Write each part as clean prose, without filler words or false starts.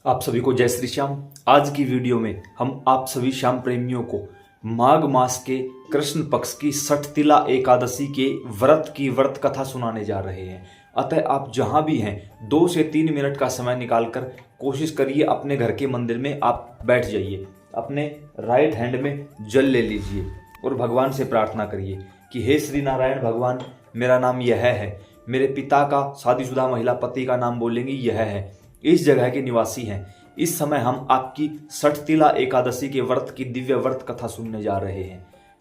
आप सभी को जय श्री श्याम। आज की वीडियो में हम आप सभी श्याम प्रेमियों को माघ मास के कृष्ण पक्ष की षठतिला एकादशी के व्रत की व्रत कथा सुनाने जा रहे हैं। अतः आप जहां भी हैं 2 से 3 मिनट का समय निकालकर कोशिश करिए, अपने घर के मंदिर में आप बैठ जाइए, अपने राइट हैंड में जल ले लीजिए और भगवान से प्रार्थना करिए कि हे श्री नारायण भगवान, मेरा नाम यह है, मेरे पिता का शादीशुदा महिला पति का नाम बोलेंगे यह है, इस जगह के निवासी हैं। इस समय हम आपकी षठतिला एकादशी के व्रत की दिव्य व्रत कथा सुनने जा रहे हैं।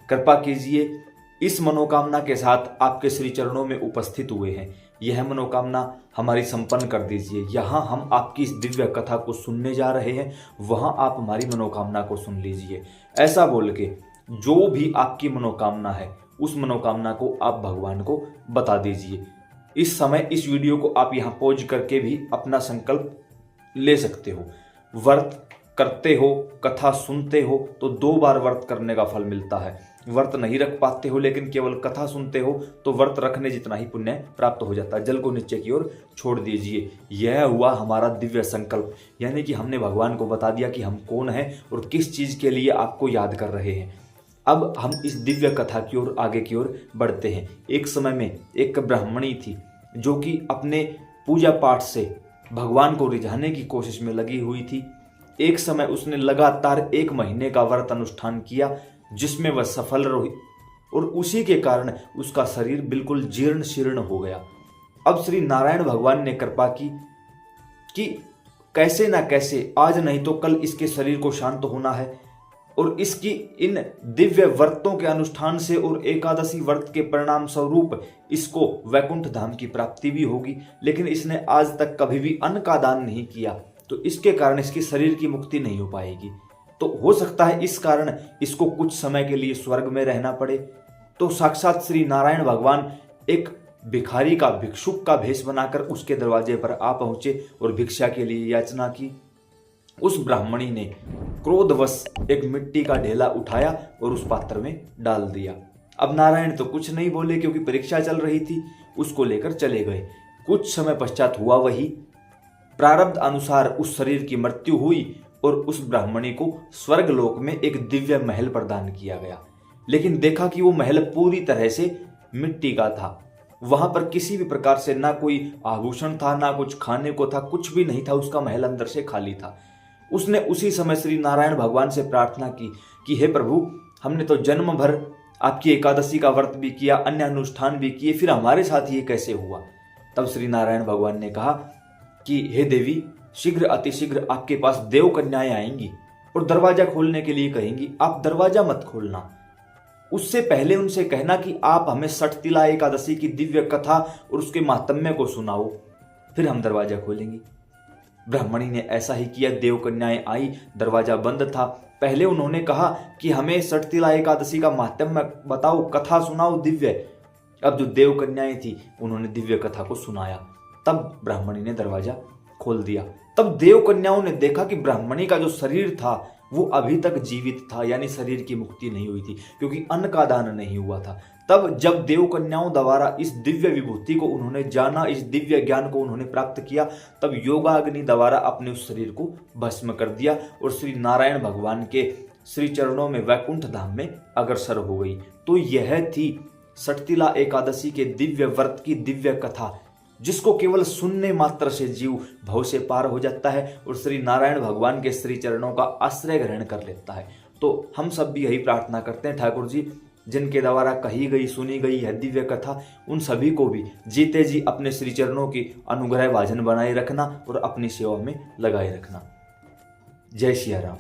कृपा कीजिए, इस मनोकामना के साथ आपके श्री चरणों में उपस्थित हुए हैं, यह मनोकामना हमारी संपन्न कर दीजिए। यहाँ हम आपकी इस दिव्य कथा को सुनने जा रहे हैं, वहाँ आप हमारी मनोकामना को सुन लीजिए। ऐसा बोल के जो भी आपकी मनोकामना है उस मनोकामना को आप भगवान को बता दीजिए। इस समय इस वीडियो को आप यहाँ पॉज करके भी अपना संकल्प ले सकते हो। व्रत करते हो, कथा सुनते हो तो 2 बार व्रत करने का फल मिलता है। व्रत नहीं रख पाते हो लेकिन केवल कथा सुनते हो तो व्रत रखने जितना ही पुण्य प्राप्त हो जाता है। जल को नीचे की ओर छोड़ दीजिए। यह हुआ हमारा दिव्य संकल्प, यानी कि हमने भगवान को बता दिया कि हम कौन हैं और किस चीज के लिए आपको याद कर रहे हैं। अब हम इस दिव्य कथा की ओर आगे की ओर बढ़ते हैं। एक समय में एक ब्राह्मणी थी जो कि अपने पूजा पाठ से भगवान को रिझाने की कोशिश में लगी हुई थी। एक समय उसने लगातार 1 महीने का व्रत अनुष्ठान किया जिसमें वह सफल रही और उसी के कारण उसका शरीर बिल्कुल जीर्ण शीर्ण हो गया। अब श्री नारायण भगवान ने कृपा की कि कैसे ना कैसे आज नहीं तो कल इसके शरीर को शांत होना है और इसकी इन दिव्य व्रतों के अनुष्ठान से और एकादशी व्रत के परिणाम स्वरूप इसको वैकुंठ धाम की प्राप्ति भी होगी। लेकिन इसने आज तक कभी भी अन्न का दान नहीं किया तो इसके कारण इसके शरीर की मुक्ति नहीं हो पाएगी। तो हो सकता है इस कारण इसको कुछ समय के लिए स्वर्ग में रहना पड़े। तो साक्षात श्री नारायण भगवान एक भिखारी का, भिक्षुक का भेष बनाकर उसके दरवाजे पर आ पहुंचे और भिक्षा के लिए याचना की। उस ब्राह्मणी ने क्रोधवश एक मिट्टी का ढेला उठाया और उस पात्र में डाल दिया। अब नारायण तो कुछ नहीं बोले क्योंकि परीक्षा चल रही थी, उसको लेकर चले गए। कुछ समय पश्चात हुआ वही, प्रारब्ध अनुसार उस शरीर की मृत्यु हुई और उस ब्राह्मणी को स्वर्ग लोक में एक दिव्य महल प्रदान किया गया। लेकिन देखा कि वो महल पूरी तरह से मिट्टी का था। वहां पर किसी भी प्रकार से ना कोई आभूषण था, ना कुछ खाने को था, कुछ भी नहीं था। उसका महल अंदर से खाली था। उसने उसी समय श्री नारायण भगवान से प्रार्थना की कि हे प्रभु, हमने तो जन्म भर आपकी एकादशी का व्रत भी किया, अन्य अनुष्ठान भी किए, फिर हमारे साथ ये कैसे हुआ। तब श्री नारायण भगवान ने कहा कि हे देवी, शीघ्र अतिशीघ्र आपके पास देव कन्याएं आएंगी और दरवाजा खोलने के लिए कहेंगी। आप दरवाजा मत खोलना, उससे पहले उनसे कहना कि आप हमें षठतिला एकादशी की दिव्य कथा और उसके महात्म्य को सुनाओ, फिर हम दरवाजा खोलेंगे। ब्राह्मणी ने ऐसा ही किया। देव कन्याएं आई, दरवाजा बंद था। पहले उन्होंने कहा कि हमें षठतिला एकादशी का महात्म्य बताओ, कथा सुनाओ दिव्य। अब जो देव कन्याएं थी उन्होंने दिव्य कथा को सुनाया। तब ब्राह्मणी ने दरवाजा खोल दिया। तब देव कन्याओं ने देखा कि ब्राह्मणी का जो शरीर था वो अभी तक जीवित था, यानी शरीर की मुक्ति नहीं हुई थी क्योंकि अन्न का दान नहीं हुआ था। तब जब देव कन्याओं द्वारा इस दिव्य विभूति को उन्होंने जाना, इस दिव्य ज्ञान को उन्होंने प्राप्त किया, तब योगाग्नि द्वारा अपने उस शरीर को भस्म कर दिया और श्री नारायण भगवान के श्री चरणों में वैकुंठ धाम में अग्रसर हो गई। तो यह थी षठतिला एकादशी के दिव्य व्रत की दिव्य कथा, जिसको केवल सुनने मात्र से जीव भव से पार हो जाता है और श्री नारायण भगवान के श्री चरणों का आश्रय ग्रहण कर लेता है। तो हम सब भी यही प्रार्थना करते हैं, ठाकुर जी जिनके द्वारा कही गई, सुनी गई है दिव्य कथा, उन सभी को भी जीते जी अपने श्री चरणों की अनुग्रह भाजन बनाए रखना और अपनी सेवा में लगाए रखना। जय सिया राम।